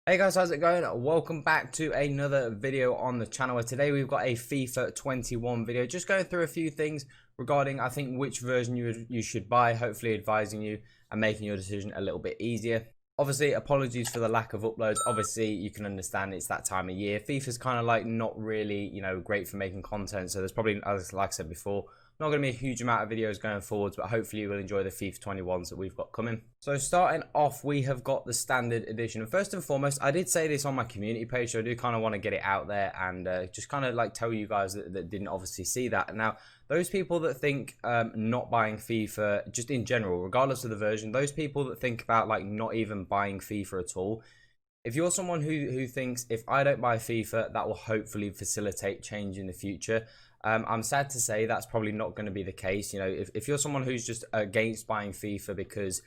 Hey guys, how's it going? Welcome back to another video on the channel where today we've got a FIFA 21 video, just going through a few things regarding I think which version you should buy, hopefully advising you and making your decision a little bit easier. Obviously, apologies for the lack of uploads. Obviously, you can understand it's that time of year. FIFA's kind of like not really, great for making content. So there's probably, as like I said before, not going to be a huge amount of videos going forwards, but hopefully you will enjoy the FIFA 21s that we've got coming. So starting off, we have got the standard edition. And first and foremost, I did say this on my community page, so I do kind of want to get it out there and just kind of like tell you guys that didn't obviously see that. Now, those people that think not buying FIFA, just in general, regardless of the version, those people that think about like not even buying FIFA at all, if you're someone who thinks if I don't buy FIFA, that will hopefully facilitate change in the future, I'm sad to say that's probably not going to be the case. You know, if you're someone who's just against buying FIFA because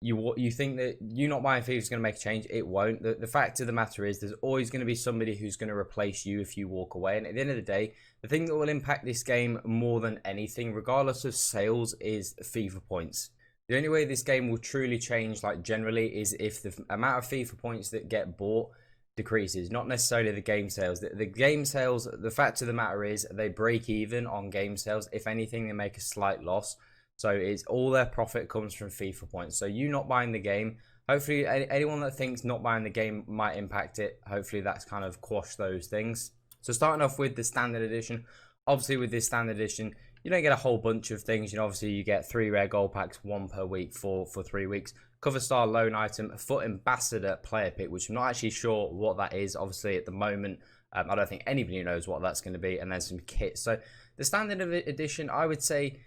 you think that you not buying FIFA is going to make a change, it won't. The fact of the matter is there's always going to be somebody who's going to replace you if you walk away. And at the end of the day, the thing that will impact this game more than anything, regardless of sales, is FIFA points. The only way this game will truly change, like generally, is if the amount of FIFA points that get bought decreases, not necessarily the game sales. The game sales, the fact of the matter is they break even on game sales. If anything, they make a slight loss. So it's all their profit comes from FIFA points. So you not buying the game, hopefully anyone that thinks not buying the game might impact it, hopefully that's kind of quashed those things. So starting off with the standard edition, obviously with this standard edition, you don't get a whole bunch of things. You know, obviously you get 3 rare gold packs, 1 per week for 3 weeks. Cover star loan item, a foot ambassador player pick, which I'm not actually sure what that is. Obviously at the moment, I don't think anybody knows what that's going to be. And then some kits. So the standard edition, I would say,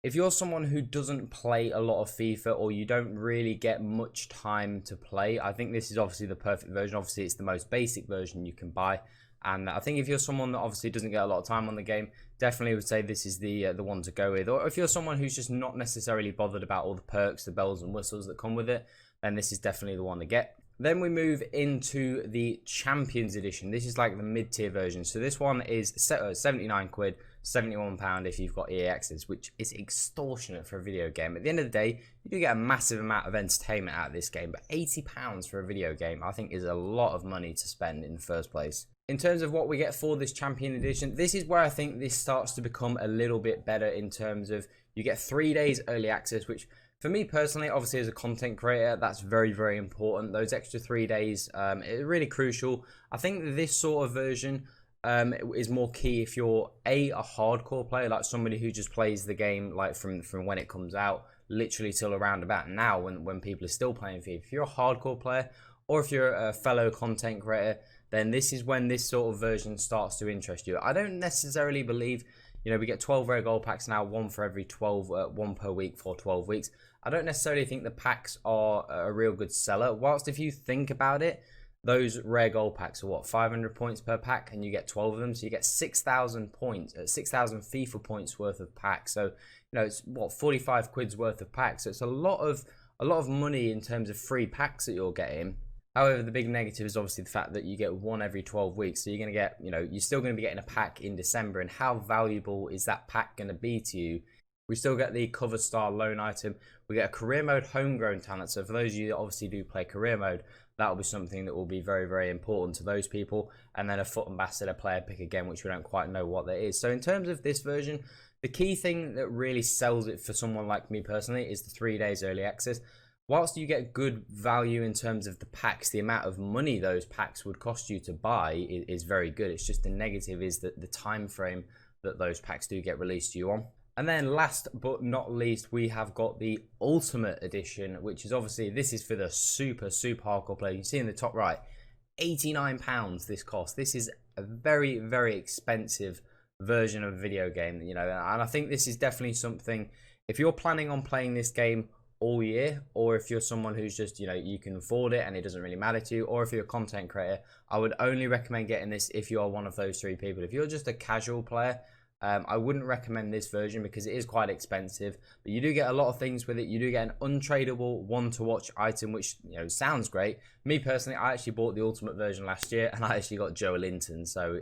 if you're someone who doesn't play a lot of FIFA or you don't really get much time to play, I think this is obviously the perfect version. Obviously, it's the most basic version you can buy. And I think if you're someone that obviously doesn't get a lot of time on the game, definitely would say this is the one to go with. Or if you're someone who's just not necessarily bothered about all the perks, the bells and whistles that come with it, then this is definitely the one to get. Then we move into the Champions Edition. This is like the mid-tier version. So this one is 79 quid, £71 if you've got EA Access, which is extortionate for a video game. At the end of the day, you do get a massive amount of entertainment out of this game, but £80 for a video game, I think, is a lot of money to spend in the first place. In terms of what we get for this Champion Edition, this is where I think this starts to become a little bit better in terms of you get 3 days early access, which for me personally, obviously as a content creator, that's very, very important. Those extra 3 days is really crucial. I think this sort of version is more key if you're a hardcore player, like somebody who just plays the game like from when it comes out, literally till around about now when people are still playing FIFA. If you're a hardcore player or if you're a fellow content creator, then this is when this sort of version starts to interest you. I don't necessarily believe, we get 12 rare gold packs now, 1 for every 12, 1 per week for 12 weeks. I don't necessarily think the packs are a real good seller. Whilst if you think about it, those rare gold packs are what, 500 points per pack, and you get 12 of them, so you get 6,000 points, 6,000 FIFA points worth of packs. So it's what, 45 quid's worth of packs. So it's a lot of money in terms of free packs that you're getting. However, the big negative is obviously the fact that you get 1 every 12 weeks. So you're going to get, you're still going to be getting a pack in December. And how valuable is that pack going to be to you? We still get the cover star loan item. We get a career mode homegrown talent. So for those of you that obviously do play career mode, that will be something that will be very, very important to those people. And then a foot ambassador player pick again, which we don't quite know what that is. So in terms of this version, the key thing that really sells it for someone like me personally is the 3 days early access. Whilst you get good value in terms of the packs, the amount of money those packs would cost you to buy is very good. It's just the negative is that the time frame that those packs do get released to you on. And then last but not least, we have got the Ultimate Edition, which is obviously, this is for the super hardcore player. You can see in the top right, £89 this cost. This is a very, very expensive version of a video game, and I think this is definitely something, if you're planning on playing this game all year, or if you're someone who's just you can afford it and it doesn't really matter to you, or if you're a content creator, I would only recommend getting this if you are one of those 3 people. If you're just a casual player, I wouldn't recommend this version because it is quite expensive, but you do get a lot of things with it. You do get an untradeable one to watch item, which sounds great. Me personally, I actually bought the ultimate version last year and I actually got Joe Linton, so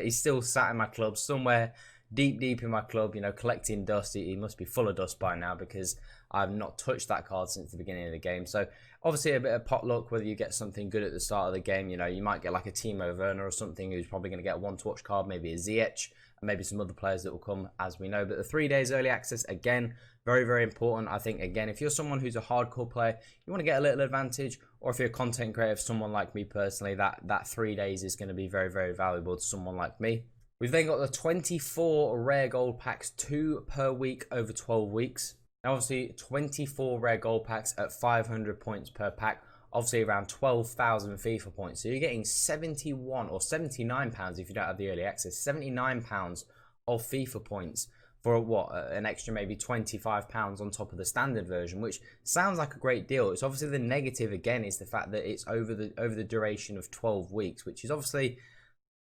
he's still sat in my club somewhere deep in my club, you know, collecting dust. He must be full of dust by now because I've not touched that card since the beginning of the game. So obviously a bit of pot luck whether you get something good at the start of the game. You know, you might get like a Timo Werner or something who's probably going to get a one-to-watch card, maybe a Ziyech, and maybe some other players that will come as we know. But the 3 days early access, again, very important. I think, again, if you're someone who's a hardcore player, you want to get a little advantage, or if you're a content creator, someone like me personally, that 3 days is going to be very valuable to someone like me. We've then got the 24 rare gold packs, 2 per week over 12 weeks. Now, obviously, 24 rare gold packs at 500 points per pack, obviously around 12,000 FIFA points. So you're getting 71 or 79 pounds if you don't have the early access, 79 pounds of FIFA points for what, an extra maybe 25 pounds on top of the standard version, which sounds like a great deal. It's obviously the negative again is the fact that it's over the duration of 12 weeks, which is obviously,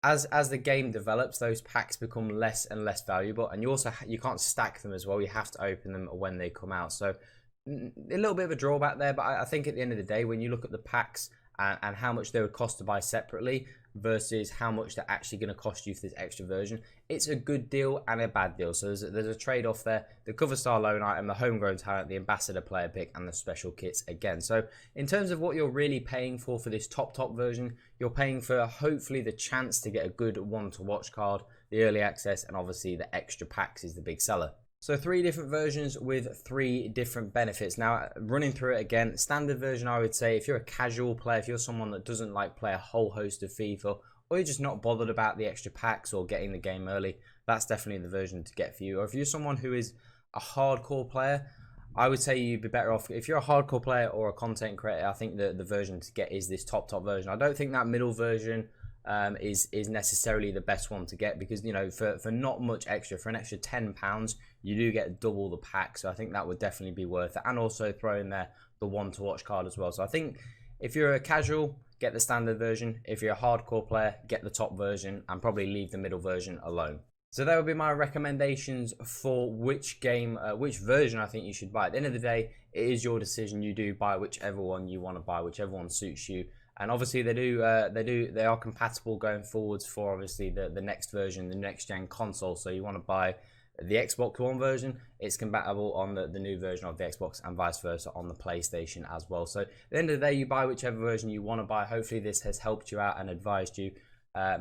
as the game develops, those packs become less and less valuable, and you can't stack them as well. You have to open them when they come out. So a little bit of a drawback there, but I think at the end of the day, when you look at the packs and how much they would cost to buy separately versus how much they're actually going to cost you for this extra version, it's a good deal and a bad deal. So there's a trade-off there. The cover star loan item, the homegrown talent, the ambassador player pick, and the special kits again. So in terms of what you're really paying for this top version, you're paying for hopefully the chance to get a good one-to-watch card, the early access, and obviously the extra packs is the big seller. So 3 different versions with 3 different benefits. Now, running through it again, standard version, I would say if you're a casual player, if you're someone that doesn't like play a whole host of FIFA, or you're just not bothered about the extra packs or getting the game early, that's definitely the version to get for you. Or if you're someone who is a hardcore player, I would say you'd be better off. If you're a hardcore player or a content creator, I think the version to get is this top version. I don't think that middle version is necessarily the best one to get, because, you know, for not much extra, for an extra £10, you do get double the pack. So I think that would definitely be worth it, and also throw in there the one-to-watch card as well. So I think if you're a casual, get the standard version. If you're a hardcore player, get the top version, and probably leave the middle version alone. So that would be my recommendations for which game, which version I think you should buy. At the end of the day, it is your decision. You do buy whichever one you want to buy, whichever one suits you. And obviously they are compatible going forwards for obviously the next version, the next gen console. So you want to buy the Xbox One version, it's compatible on the new version of the Xbox, and vice versa on the PlayStation as well. So at the end of the day, you buy whichever version you want to buy. Hopefully this has helped you out and advised you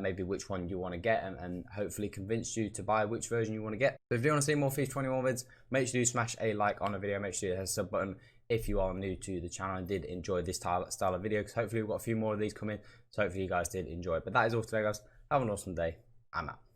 maybe which one you want to get, and hopefully convinced you to buy which version you want to get. So if you want to see more FIFA 21 vids, make sure you smash a like on the video, make sure you hit the sub button if you are new to the channel and did enjoy this style of video, because hopefully we've got a few more of these coming. So hopefully you guys did enjoy it. But that is all for today, guys. Have an awesome day. I'm out.